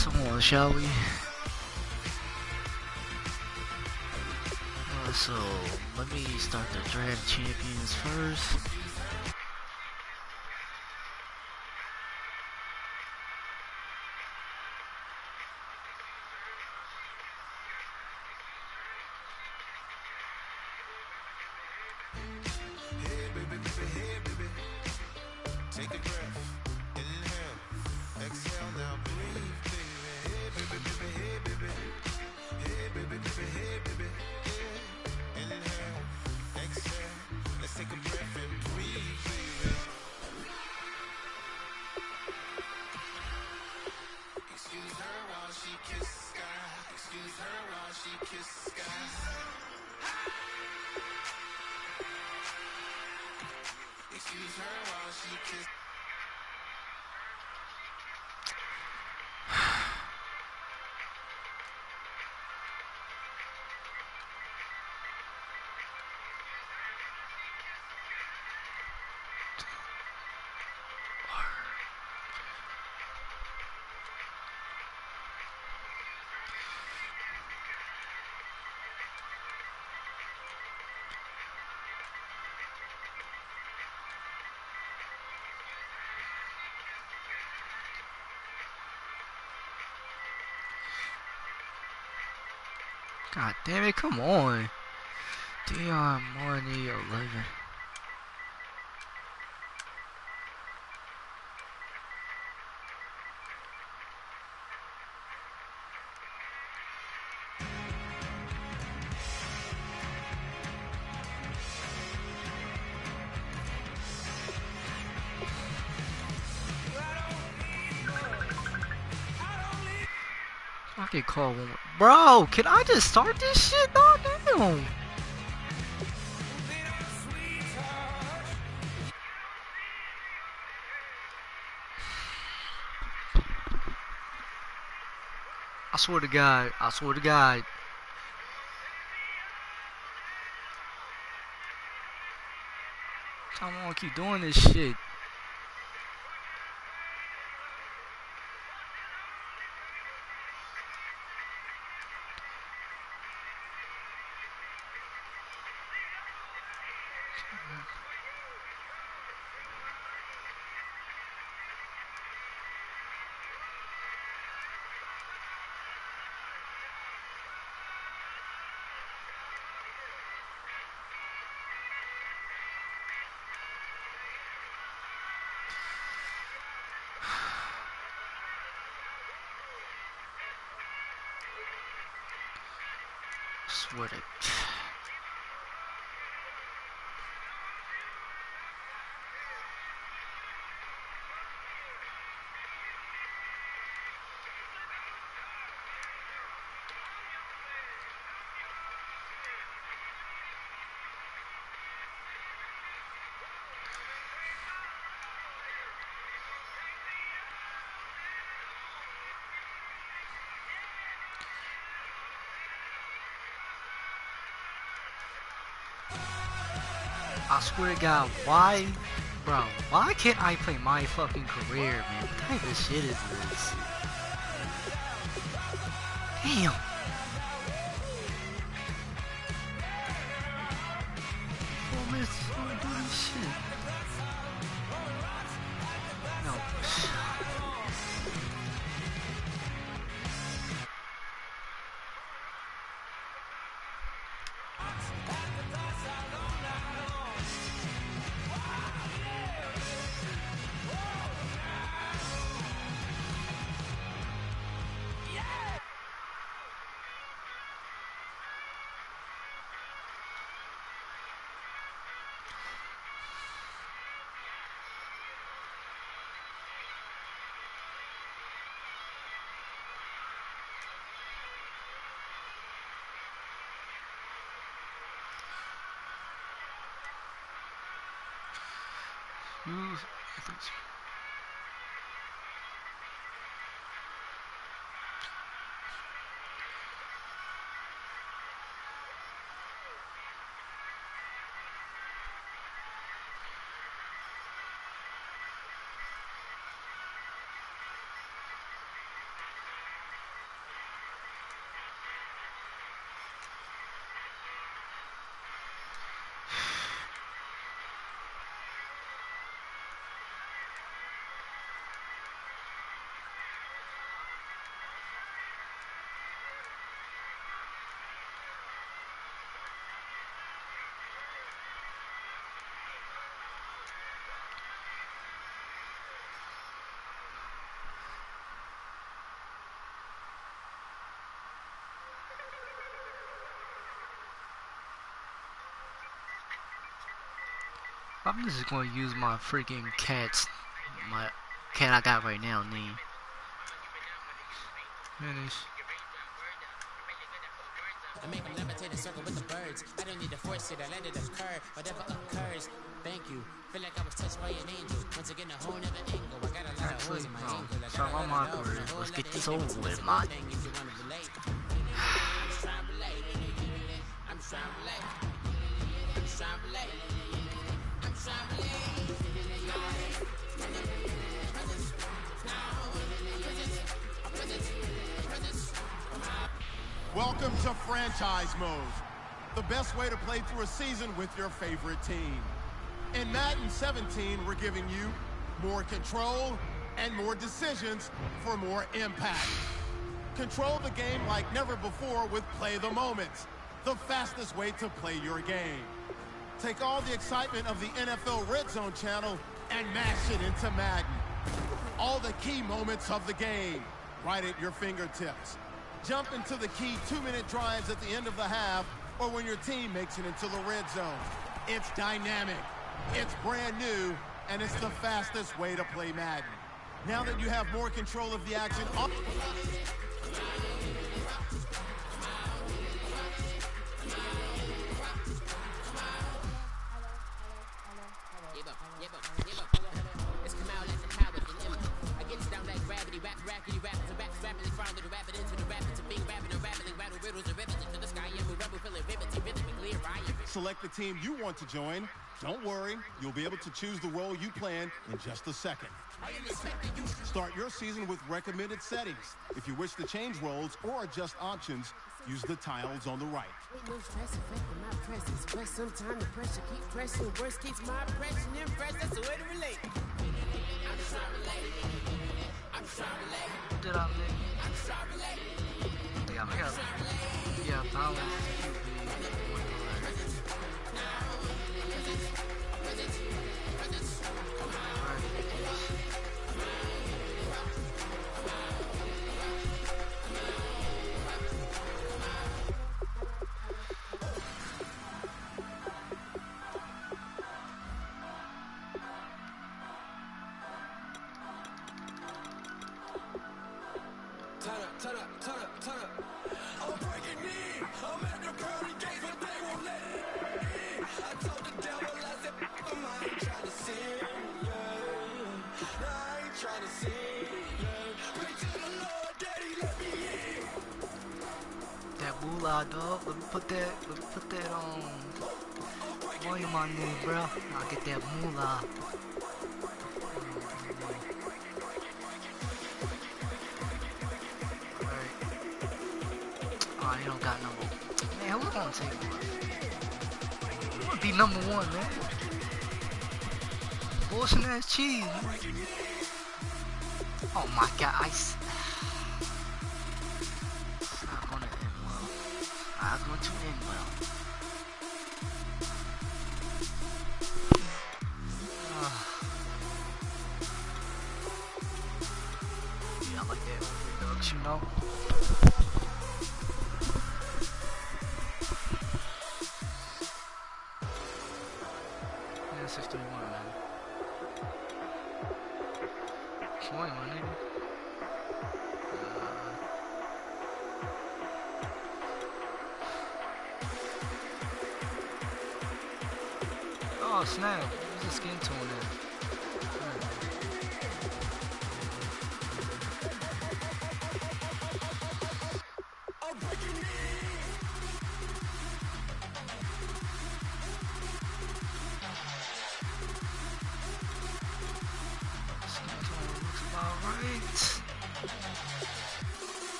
So on, shall we? So let me start the draft champions first. God damn it, come on. DR Money 11. I get called one more. Bro, can I just start this shit? No, damn. I swear to God. I swear to God. I'm gonna keep doing this shit. I swear to God, why? Bro, why can't I play my fucking career, man? What type of shit is this? Damn. Oh, man, do this shit. No. I'm just going to use my freaking my cat I got right now, name. Finish. I make them levitate and circle with the birds. I don't need to force it, I let it occur. Whatever occurs, thank you. Feel like I was touched by an angel. Once again, a whole nother angle. I got a lot of holes in my ankle. So I'm my career. Let's get this over with, man. If you want to relate. I'm trying to relate. I'm trying to relate. I'm trying to relate. I'm trying to relate. Welcome to Franchise Mode, the best way to play through a season with your favorite team. In Madden 17, we're giving you more control and more decisions for more impact. Control the game like never before with Play the Moments, the fastest way to play your game. Take all the excitement of the NFL Red Zone channel and mash it into Madden. All the key moments of the game, right at your fingertips. Jump into the key 2-minute drives at the end of the half or when your team makes it into the red zone. It's dynamic, it's brand new, and it's the fastest way to play Madden. Now that you have more control of the action... It's come out like the power of the limit. I get down like gravity, rackety, rap to back, rapidly from the rabbit into the rabbit to being rapping and rapping, rattle riddles and rivets into the sky. I'm a rebel, feeling rhythmically clear. Select the team you want to join. Don't worry, you'll be able to choose the role you plan in just a second. Start your season with recommended settings. If you wish to change roles or adjust options, use the tiles on the right. No stress affecting my presence, but sometimes the pressure keeps pressing. Worst keeps my impression impressed. That's the way to relate. I'm trying to relate. I'm trying to relate. Did I make? I'm trying to relate. Yeah, I got. Yeah, power. Turn up. I'm breaking in. I'm at the pearly gates, but they won't let it in. I told the devil, I said, I ain't trying to sin, yeah. I ain't trying to sin, yeah. Pray to the Lord, Daddy, let me in. That moolah, dog. Let me put that on. Volume on me, bro. I'll get that moolah. You don't got number. Man, who's gonna take one? I wanna be number one, man. Bullshit ass cheese, man. Oh my god, it's not gonna end well. Not going to end well. Yeah, I like that overdubs, you know. Yeah, 631, man. 21, nigga. Oh snap! There's a skin tone there.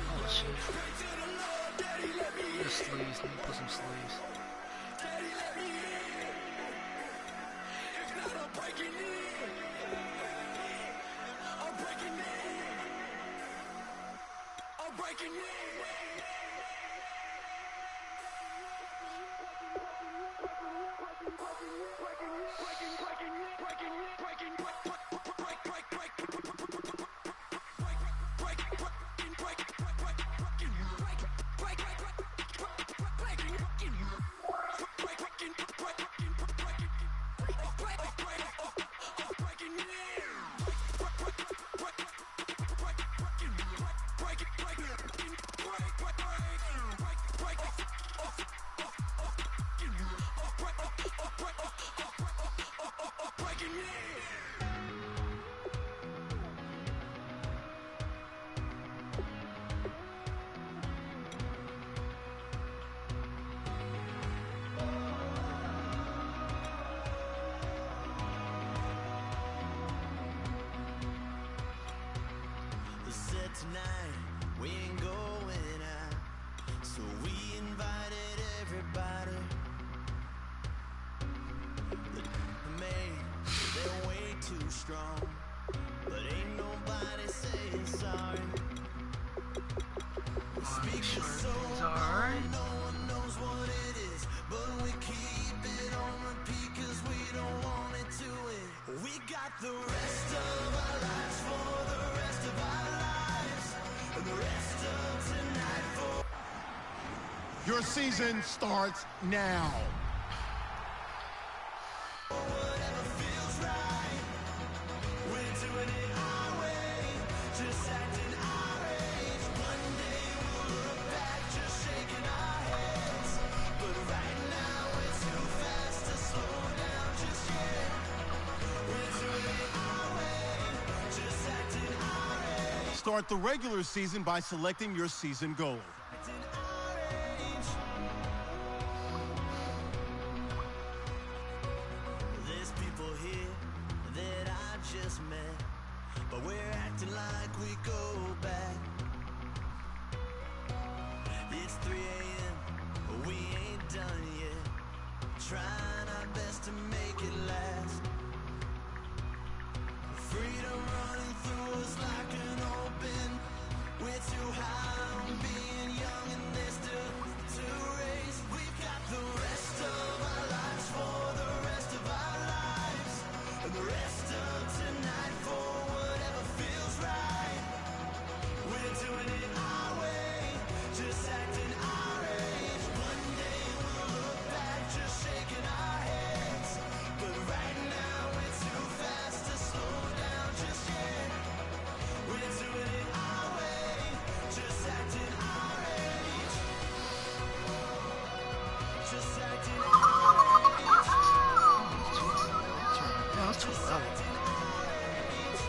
Oh shit. The sleeves, let me put some sleeves. breaking news. Tonight we ain't going out, so we invited everybody. The made they're way too strong, but ain't nobody saying sorry. Speak your soul, no one knows what it is, but we keep it on repeat 'cause we don't want it to end. We got the rest of our lives for the rest of our lives, and the rest of tonight for. Your season starts now. Whatever feels right, we're doing it our way, just acting our age. One day we'll look back, just shaking our heads, but right now it's too fast to slow down just yet. We're doing it our way, just acting our age. Start the regular season by selecting your season goal. Acting our age. There's people here that I just met, but we're acting like we go back. It's 3 a.m., but we ain't done yet, trying our best to make it last. Freedom running through us like an open. We're too high on being young and there's still to race. We've got the rest of our lives for the rest of our lives, and the rest of tonight for whatever feels right. We're doing it our way, just acting our age. One day we'll look back, just shaking our heads, but right now it's too fast to slow down just yet. We're doing it our way, just acting our age, just acting our age, just acting our age.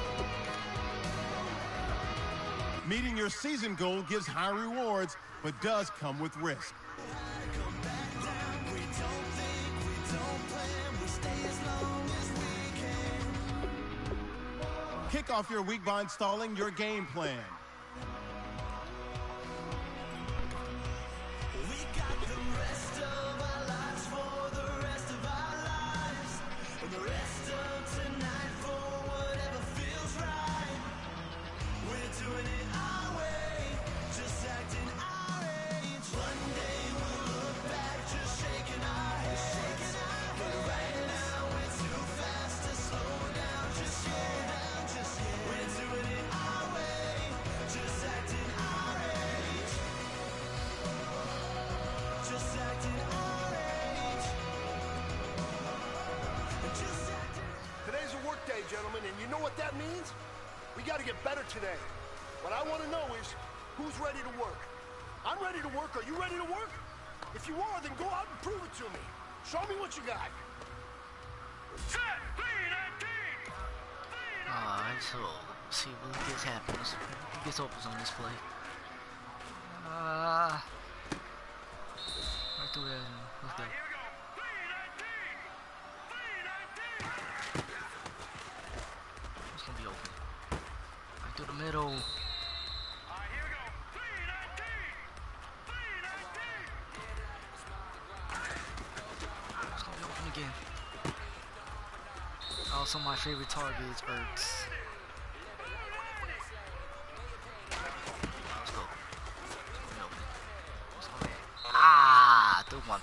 Meeting your season goal gives high rewards, but does come with risk. Come back down. We don't think, we don't plan, we stay as long as we can. Kick off your week by installing your game plan. We got the rest of our lives for the rest of our lives, and the rest of tonight for whatever feels right. We're doing it our way, just acting our age. One day we'll look back, just shaking our heads, but right now it's too fast to slow down just yet. We're doing it our way, just acting our age, just acting our age, just acting. Today's a work day, gentlemen, and you know what that means? We got to get better today. What I want to know is, who's ready to work? I'm ready to work. Are you ready to work? If you are, then go out and prove it to me. Show me what you got. Set, lead, and team. Alright, so see what this happens. Who gets opens on this play? Right through there. Let's go. Here we go. Lead and team. Lead and team. It's gonna be open. Right through the middle. Here we go. Lead and team. Lead and team. It's gonna be open again. Also, my favorite target is Ertz. Let's go.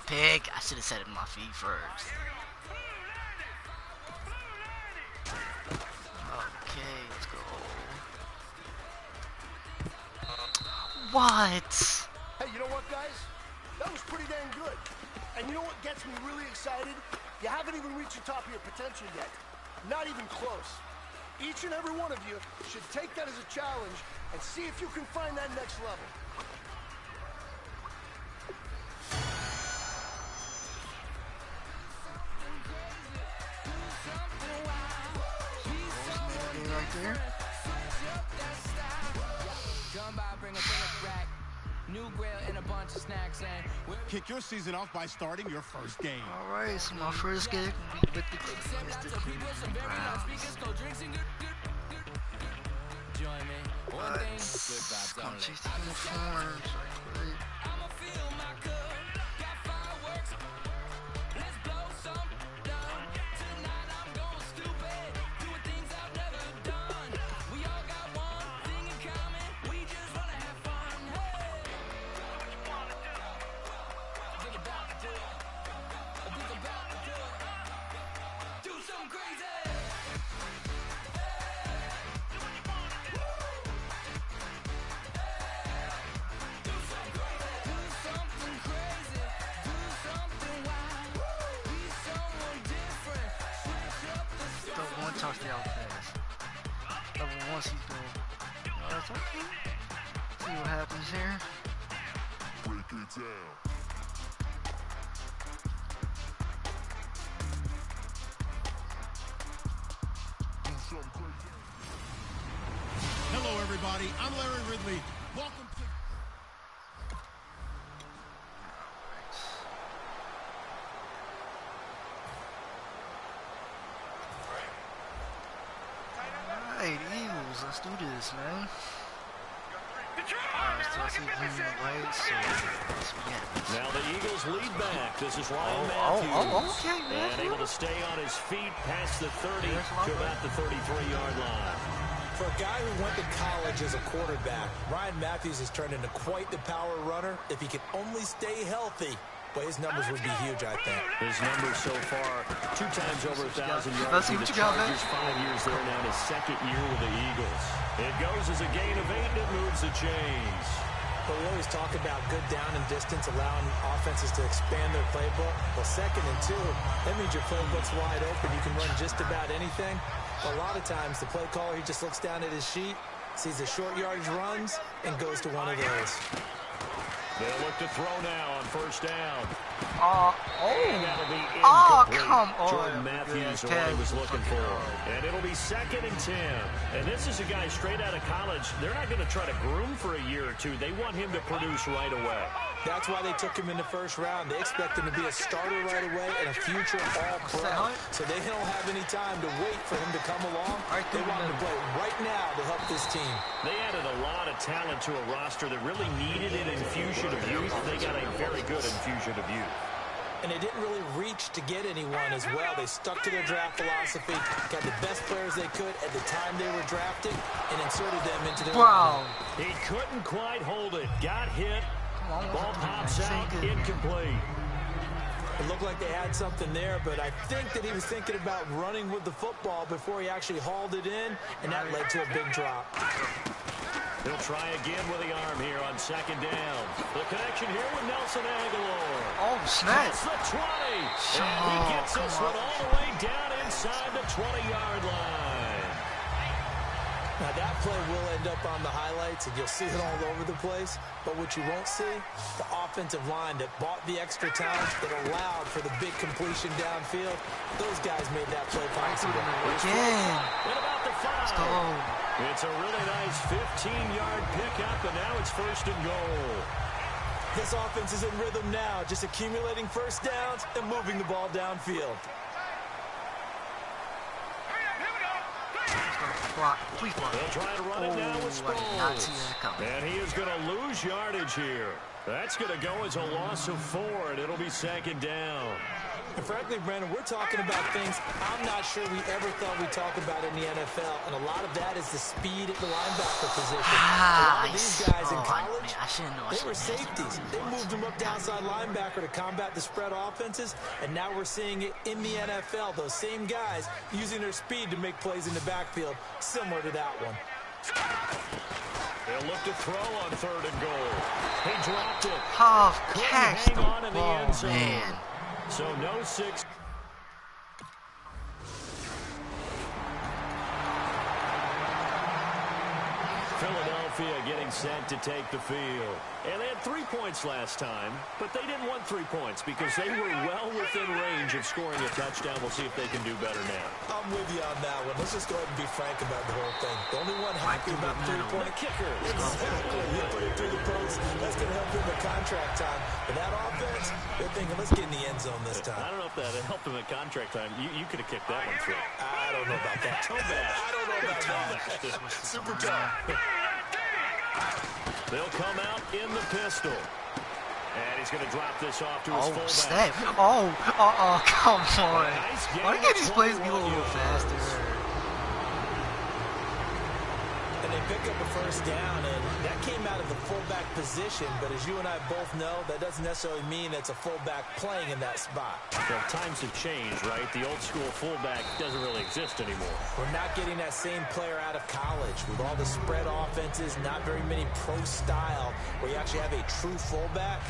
pick. I should have set it in my feet first. Okay, let's go. What? Hey, you know what, guys? That was pretty dang good. And you know what gets me really excited? You haven't even reached the top of your potential yet. Not even close. Each and every one of you should take that as a challenge and see if you can find that next level. Right there. Kick your season off by starting your first game. Alright, so my first game will be with the Cleveland Browns. Let's come chase the uniforms right quick. Touchdown pass. Level 1 he's going. That's okay. See what happens here. Break it down. Hello, everybody. I'm Larry Ridley. Welcome to... Alright, Eagles, let's do this, man. Alright, still see green and white, so let's begin. Now the Eagles lead back. This is Ryan Matthews. Okay, man. And able to stay on his feet past the 30 to about the 33-yard line. For a guy who went to college as a quarterback, Ryan Matthews has turned into quite the power runner if he can only stay healthy. But his numbers would be huge, I think. His numbers so far, 2 times over 1,000 yards. Let's see with what the you got, Chargers, 5 years there now, his second year with the Eagles. It goes as a gain of 8, and it moves the chains. But we always talk about good down and distance, allowing offenses to expand their playbook. Well, 2nd and 2, that means your playbook's wide open. You can run just about anything. But a lot of times, the play caller, he just looks down at his sheet, sees the short yardage runs, and goes to one of those. They'll look to throw now on 1st down. That'll be incomplete. Come on. Jordan Matthews, the one he was looking for. And it'll be 2nd and 10. And this is a guy straight out of college. They're not going to try to groom for a year or two. They want him to produce right away. That's why they took him in the 1st round. They expect him to be a starter right away and a future all-pro. So they don't have any time to wait for him to come along. They want him to play right now to help this team. They added a lot of talent to a roster that really needed an infusion of youth. They got a very good infusion of youth. And they didn't really reach to get anyone as well. They stuck to their draft philosophy, got the best players they could at the time they were drafting, and inserted them into their Wow. He couldn't quite hold it. Got hit. Ball pops out. Incomplete. It looked like they had something there, but I think that he was thinking about running with the football before he actually hauled it in, and that led to a big drop. He'll try again with the arm here on 2nd down. The connection here with Nelson Aguilar. Oh, snap. That's the 20. And he gets this one all the way down inside the 20-yard line. Now, that play will end up on the highlights, and you'll see it all over the place. But what you won't see, the offensive line that bought the extra time, that allowed for the big completion downfield, those guys made that play possible. Again. And about the 5. Let's go. It's a really nice 15-yard pickup, and now it's 1st and goal. This offense is in rhythm now, just accumulating 1st downs and moving the ball downfield. Please block. They'll try to run it now with Sproles. And he is going to lose yardage here. That's going to go as a loss of 4, and it'll be 2nd down. And frankly, Brandon, we're talking about things I'm not sure we ever thought we'd talk about in the NFL, and a lot of that is the speed at the linebacker position. A lot of these guys in college, they were safeties. They moved them up downside linebacker to combat the spread offenses, and now we're seeing it in the NFL. Those same guys using their speed to make plays in the backfield, similar to that one. They'll look to throw on 3rd and goal. He dropped it. Half Couldn't catch hang the on in the ball, end zone. man. So no 6. Philadelphia getting set to take the field. And they had 3 points last time, but they didn't want 3 points because they were well within range of scoring a touchdown. We'll see if they can do better now. I'm with you on that one. Let's just go ahead and be frank about the whole thing. The only one happy about 3-point kicker. Exactly. He put it through the post. That's going to help him at contract time. But that offense, they're thinking, let's get in the end zone this time. I don't know if that helped him at contract time. You could have kicked that one through. I don't know about that. Toe bash. I don't know about that. Super tough. They'll come out in the pistol. And he's going to drop this off to his fullback. Snap. Oh, come on. Why can't these plays be a little faster? And they pick up a first down, and that came out of the fullback position. But as you and I both know, that doesn't necessarily mean it's a fullback playing in that spot. Well, times have changed, right? The old school fullback doesn't really exist anymore. We're not getting that same player out of college with all the spread offenses, not very many pro style where you actually have a true fullback.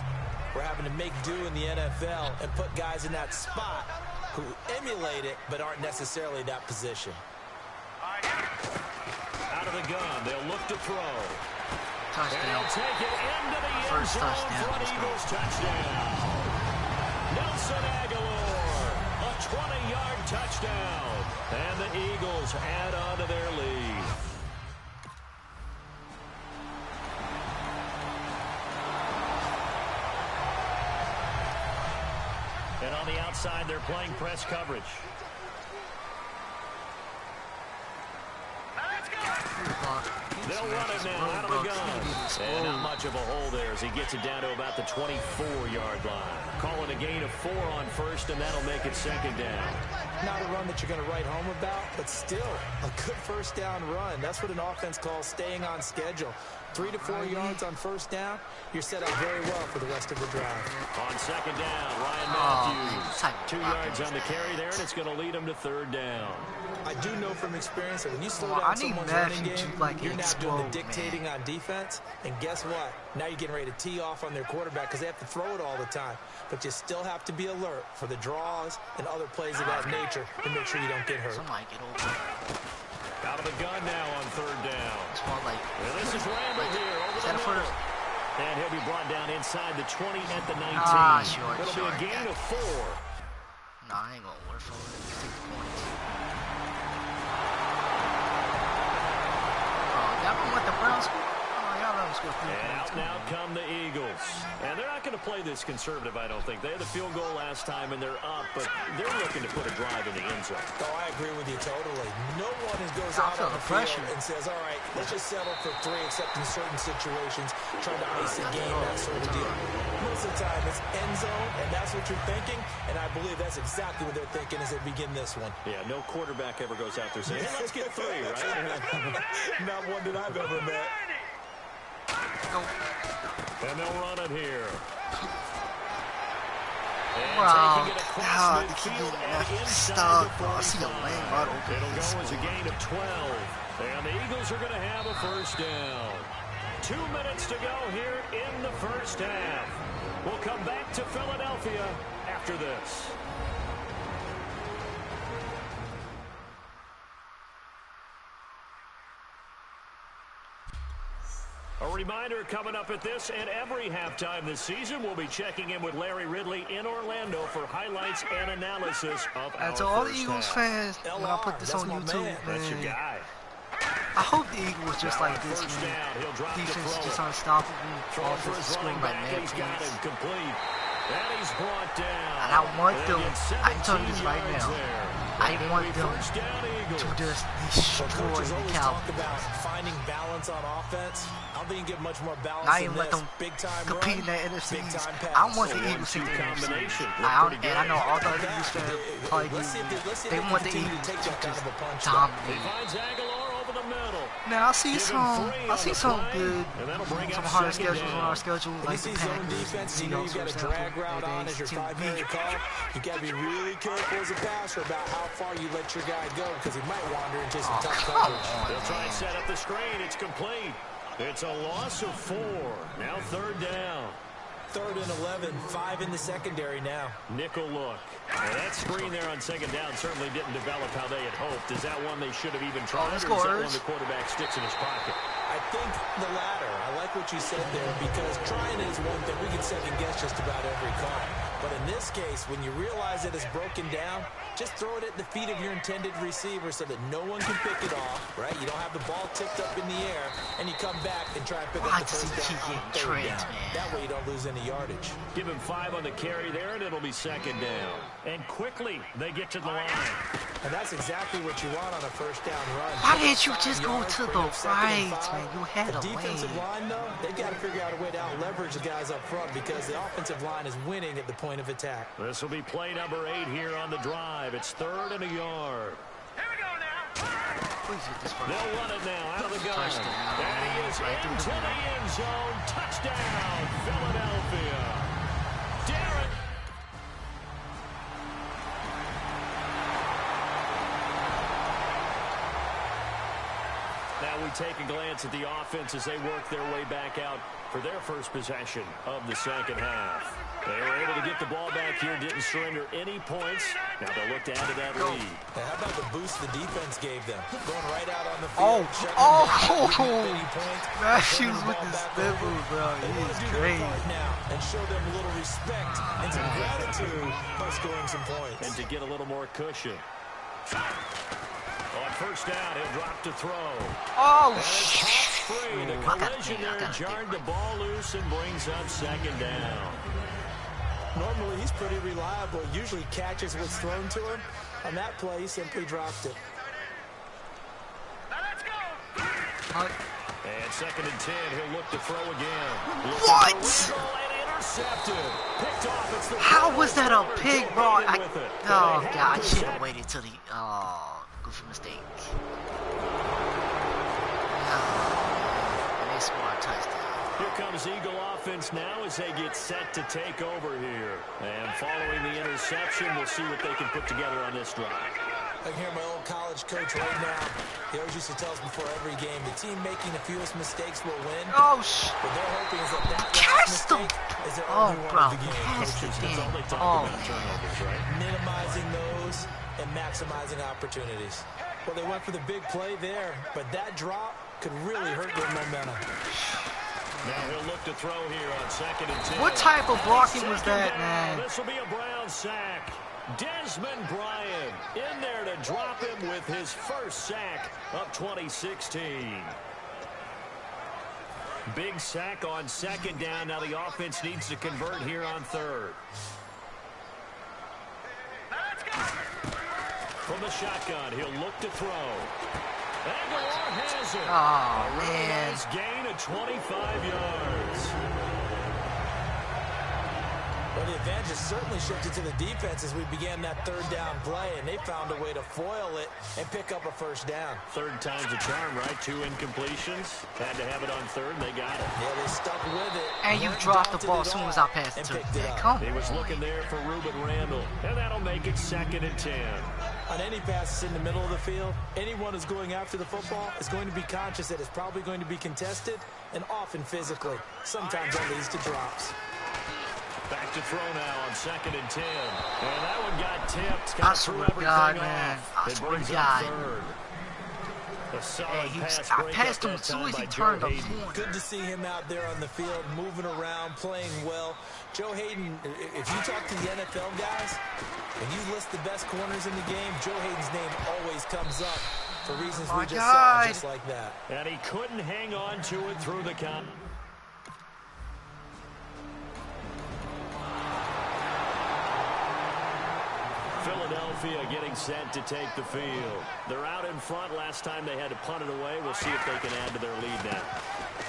We're having to make do in the NFL and put guys in that spot who emulate it but aren't necessarily that position. Out of the gun, they'll look to throw. Touchdown. And they'll take it into the end First zone touchdown. for an Eagles touchdown. Nelson Aguilar, a 20-yard touchdown. And the Eagles add on to their lead. And on the outside, they're playing press coverage. They'll run it now out of the gun. And not much of a hole there as he gets it down to about the 24-yard line. Calling a gain of 4 on first, and that'll make it 2nd down. Not a run that you're going to write home about, but still a good first down run. That's what an offense calls staying on schedule. 3 to 4 yards on first down, you're set up very well for the rest of the drive. On 2nd down, Ryan Matthews. 2 yards on the carry there, and it's going to lead him to 3rd down. I do know from experience that when you slow down someone's running game, you're now doing the dictating on defense. And guess what? Now you're getting ready to tee off on their quarterback because they have to throw it all the time. But you still have to be alert for the draws and other plays of that nature to make sure you don't get hurt. Somebody get over. Out of the gun now on 3rd down. And this is Randall here over the middle. And he'll be brought down inside the 20 at the 19. It'll be a gain of 4. Nah, I ain't gonna work for it. Take the points. Y'all don't want the Browns score? Oh, y'all don't score 3 And points. out now come the Eagles. And they're not going to play this conservative, I don't think. They had the field goal last time, and they're up, but they're looking to put a drive in the end zone. Oh, I agree with you totally. No one goes out on the field and says, all right, let's just settle for 3, except in certain situations, trying to ice a game, that sort of deal. Most of the time, it's end zone, and that's what you're thinking, and I believe that's exactly what they're thinking as they begin this one. Yeah, no quarterback ever goes out there saying, hey, let's get 3, right? Not one that I've ever met. And they'll run it here. Wow, God, they keep getting that stuck, bro. I see a lane right open. It'll go as a gain of 12. And the Eagles are going to have a first down. 2 minutes to go here in the first half. We'll come back to Philadelphia after this. A reminder coming up at this and every halftime this season, we'll be checking in with Larry Ridley in Orlando for highlights and analysis of our And to all the first Eagles half. fans, when I put this on YouTube, man, That's your guy. I hope the Eagles just Now like on this, first man. down, he'll drop Defense to is throw just it. unstoppable. Throwing for Offense his is scoring running by back, mad he's got points. him complete. And he's brought down. And I want And them. they get I can tell you this 17 right yards now. there. I want them First down, Eagles. to just Well, destroy coaches the always talk Cowboys. about finding balance on offense. I don't think you can get much more balance Not than even let this. them Big time compete run, in that NFC big East. time I pass. want the A Eagles to 1-2 take the combination. NFC. Look pretty good. And I know all the other Eagles fans probably Let's see if they want the continue to Eagles take to that kind just of a punch. He dominate. finds Aguilar over the middle. Now I see Give him some, 3 I on see the some play, good, and that'll bring some up hard second schedules down. on our schedule, When like you see the zone Packers, defense, you and know Seahawks, you've got a for drag example. route on as your primary call. You got to be really careful as a passer about how far you let your guy go because he might wander into some tough coverage. They'll try and set up the screen. It's complete. It's a loss of 4. Now third down. 3rd and 11, 5 in the secondary now. Nickel look. Well, that screen there on second down certainly didn't develop how they had hoped. Is that one they should have even tried, let's or go, is that Ertz. one the quarterback sticks in his pocket? I think the latter. I like what you said there because trying is one thing. We can second guess just about every call. But in this case, when you realize that it's broken down, just throw it at the feet of your intended receiver so that no one can pick it off, right? You don't have the ball tipped up in the air, and you come back and try and pick up the first down on third down. That way you don't lose any yardage. Give him 5 on the carry there, and it'll be second down. And quickly, they get to the line. And that's exactly what you want on a first down run. Why didn't you 5 just go yards, to bring the up second and right, 5. man? You had The a defensive lane. line, though, they've got to figure out a way to out-leverage the guys up front because the offensive line is winning at the point of attack. This will be play number 8 here on the drive. It's 3rd and a yard. Please get this one. They'll run it now out of the gun. Touchdown. And he is Right through into the the middle. end zone. Touchdown, Philadelphia. Derek. Now we take a glance at the offense as they work their way back out for their first possession of the second half. They were able to get the ball back here, didn't surrender any points. Now they'll look to add to that lead. Now, how about the boost the defense gave them? Going right out on the Oh, field. shutting them down, oh, getting 50 points, Matthews turning the with ball the back sniffles, over. bro. They He want is to do their crazy. part now and show them a little respect and some gratitude by scoring some points. And to get a little more cushion. On first down, he'll drop to throw. Oh, And it's shit. tossed free. The Ooh, I gotta collision think, I there gotta jarred think. the ball loose and brings up second down. Normally, he's pretty reliable. Usually catches what's thrown to him. On that play, he simply dropped it. Huh? And 2nd and 10, he'll look to throw again. Looking What? for Randall and intercepted. Picked off. It's the How was that a corner. pick, Joe bro? Hayden with it. Oh, They God, have I the should sack. have waited till the... Oh, goofy mistake. And they scored a touchdown. Here comes Eagle offense now as they get set to take over here. And following the interception, we'll see what they can put together on this drive. I can hear my old college coach right now. He always used to tell us before every game, the team making the fewest mistakes will win. Oh, shit. What they're hoping is that last Cast him. mistake is their Oh, only bro. one of the game. Cast it, That's all damn. they talk Oh, about, turnovers, right? Minimizing those and maximizing opportunities. Well, they went for the big play there, but that drop could really hurt their momentum. Now he'll look to throw here on 2nd and 10. What type of blocking was Second that, down. man? This will be a Brown sack. Desmond Bryant in there to drop him with his first sack of 2016. Big sack on 2nd down. Now the offense needs to convert here on 3rd. From the shotgun, he'll look to throw. Aguilar has it. Oh, A really man. nice gain of 25 yards. Well, the advantage has certainly shifted to the defense as we began that 3rd down play, and they found a way to foil it and pick up a first down. 3rd time's a charm, right? 2 incompletions. Had to have it on 3rd, and they got it. Yeah, they stuck with it. And you weren't dropped the daunted ball at as soon all, as I passed it and to picked him. it up. Come He was on. looking there for Reuben Randall, and that'll make it 2nd and 10. On any passes in the middle of the field, anyone who's going after the football is going to be conscious that it's probably going to be contested and often physically. Sometimes that leads to drops. Back to throw now on 2nd and 10. And that one got tipped. I Kind of swear threw to everything God, off. man. I It swear brings to up God. 3rd. A solid Hey, pass I breakup passed him that as soon time as he by Joe turned the Hayden. corner. Good to see him out there on the field, moving around, playing well. Joe Hayden, if you talk to the NFL guys, and you list the best corners in the game, Joe Hayden's name always comes up for reasons we My just God. saw, just like that. And he couldn't hang on to it through the count. Philadelphia getting set to take the field. They're out in front. Last time they had to punt it away. We'll see if they can add to their lead now.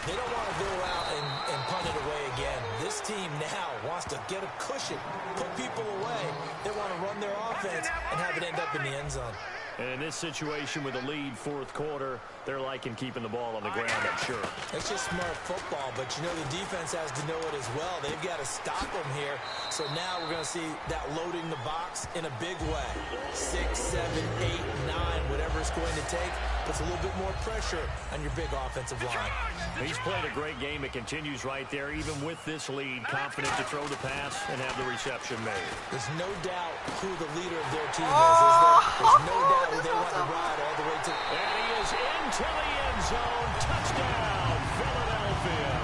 They don't want to go out and punt it away again. This team now wants to get a cushion, put people away. They want to run their offense and have it end up in the end zone. And in this situation with a lead fourth quarter, they're liking keeping the ball on the ground, I'm sure. It's just smart football, but you know the defense has to know it as well. They've got to stop them here. So now we're going to see that loading the box in a big way. 6, 7, 8, 9, whatever it's going to take, puts a little bit more pressure on your big offensive line. He's played a great game. It continues right there, even with this lead, confident to throw the pass and have the reception made. There's no doubt who the leader of their team is there? There's no doubt who they want to ride all the way to. And he is into the end zone. Touchdown, Philadelphia.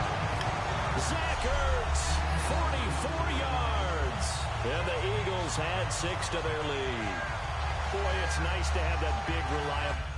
Zach Ertz, 44 yards. And the Eagles had 6 to their lead. Boy, it's nice to have that big, reliable.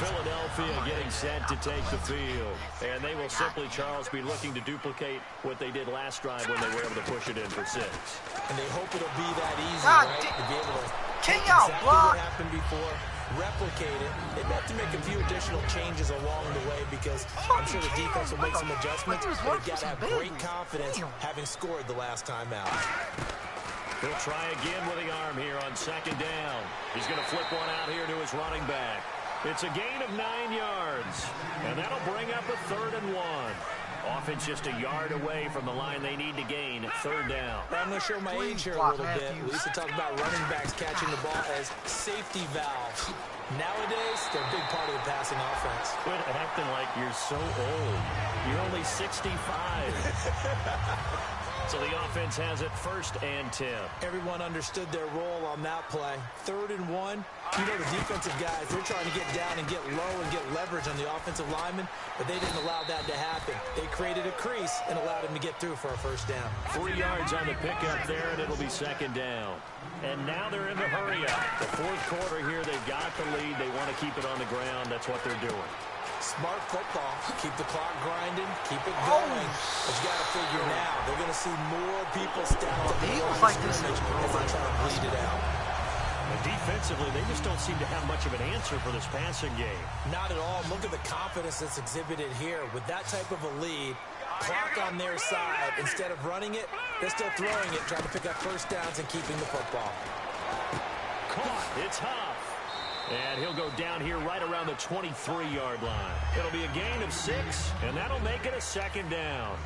Philadelphia getting set to take the field. And they will simply, Charles, be looking to duplicate what they did last drive when they were able to push it in for 6. And they hope it'll be that easy, right? To be able to take exactly what happened before, replicate it. They may have to make a few additional changes along the way because I'm sure the defense will make some adjustments, but they've got to have great confidence having scored the last time out. He'll try again with the arm here on second down. He's going to flip one out here to his running back. It's a gain of 9 yards, and that'll bring up a 3rd and 1. Offense just a yard away from the line they need to gain at 3rd down. I'm going to show my age here a little bit. We used to talk about running backs catching the ball as safety valves. Nowadays, they're a big part of the passing offense. Quit acting like you're so old. You're only 65. So the offense has it 1st and 10. Everyone understood their role on that play. 3rd and 1. You know the defensive guys, they're trying to get down and get low and get leverage on the offensive lineman, but they didn't allow that to happen. They created a crease and allowed him to get through for a 1st down. 3 yards on the pickup there, and it'll be 2nd down. And now they're in the hurry-up. The 4th quarter here, they've got the lead. They want to keep it on the ground. That's what they're doing. Smart football. Keep the clock grinding. Keep it going. But you got to figure now, they're going to see more people stacked up in the line of scrimmage as they try to bleed it out. And defensively, they just don't seem to have much of an answer for this passing game. Not at all. Look at the confidence that's exhibited here. With that type of a lead, clock on their side, instead of running it, they're still throwing it, trying to pick up 1st downs and keeping the football. Caught. It's Huff. And he'll go down here right around the 23-yard line. It'll be a gain of 6, and that'll make it a 2nd down.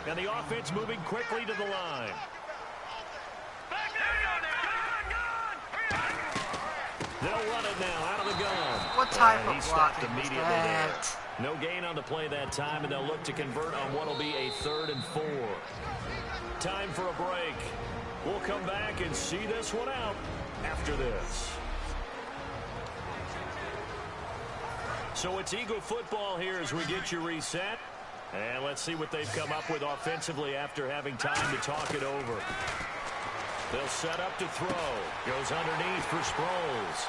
And the offense moving quickly to the line. They'll run it now out of the gun. What type and of he stopped blocking immediately is that? there. No gain on the play that time, and they'll look to convert on what will be a 3rd and 4. Time for a break. We'll come back and see this one out after this. So it's Eagle football here as we get you reset. And let's see what they've come up with offensively after having time to talk it over. They'll set up to throw. Goes underneath for Sproles.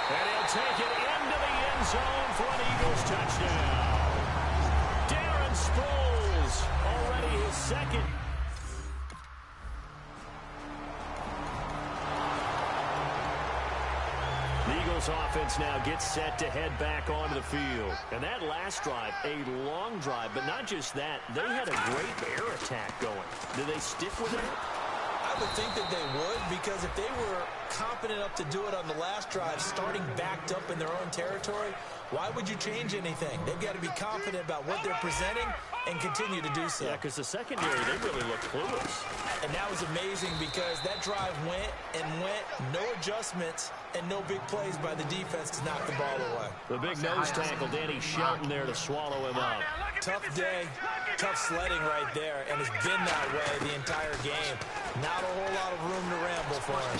And he'll take it into the end zone for an Eagles touchdown. Darren Sproles, already his 2nd. The Eagles offense now gets set to head back onto the field. And that last drive, a long drive, but not just that. They had a great air attack going. Did they stick with it? I would think that they would, because if they were confident enough to do it on the last drive, starting backed up in their own territory, why would you change anything? They've got to be confident about what they're presenting and continue to do so. Yeah, because the secondary, they really looked clueless. And that was amazing because that drive went and went, no adjustments, and no big plays by the defense to knock the ball away. The big nose tackle, Danny Shelton there to swallow him up. Tough day, tough sledding right there, and it's been that way the entire game. Not a whole lot of room to ramble for him.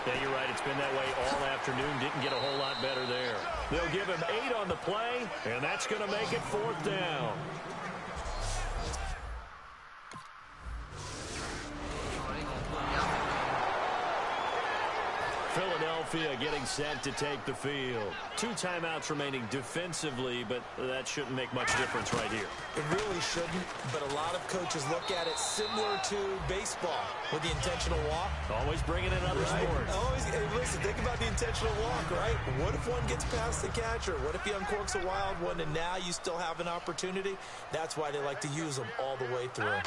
Yeah, you're right. It's been that way all afternoon. Didn't get a whole lot better there. They'll give him 8 on the play, and that's going to make it 4th down. Philadelphia getting set to take the field. 2 timeouts remaining defensively, but that shouldn't make much difference right here. It really shouldn't, but a lot of coaches look at it similar to baseball with the intentional walk. Always bringing in other sports. Always, hey, listen, think about the intentional walk, right? What if one gets past the catcher? What if he uncorks a wild one and now you still have an opportunity? That's why they like to use them all the way through.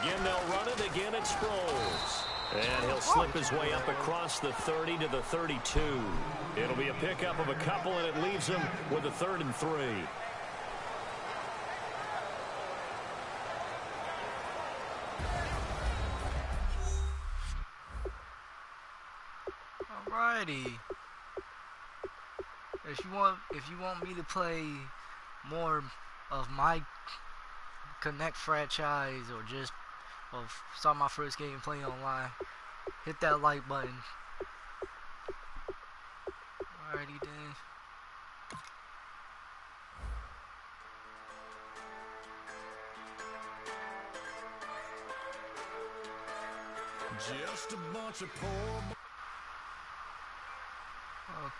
Again, they'll run it. Again, it's Sproles. And he'll slip his way up across the 30 to the 32. It'll be a pickup of a couple, and it leaves him with a 3rd and 3. Alrighty. If you want me to play more of my Connect franchise or just start my first game playing online, hit that like button. Alrighty then. Just a bunch of poor. Okay.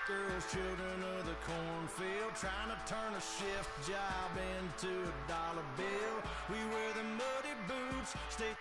Girls, children of the cornfield, trying to turn a shift job into a dollar bill. We wear the muddy boots, stay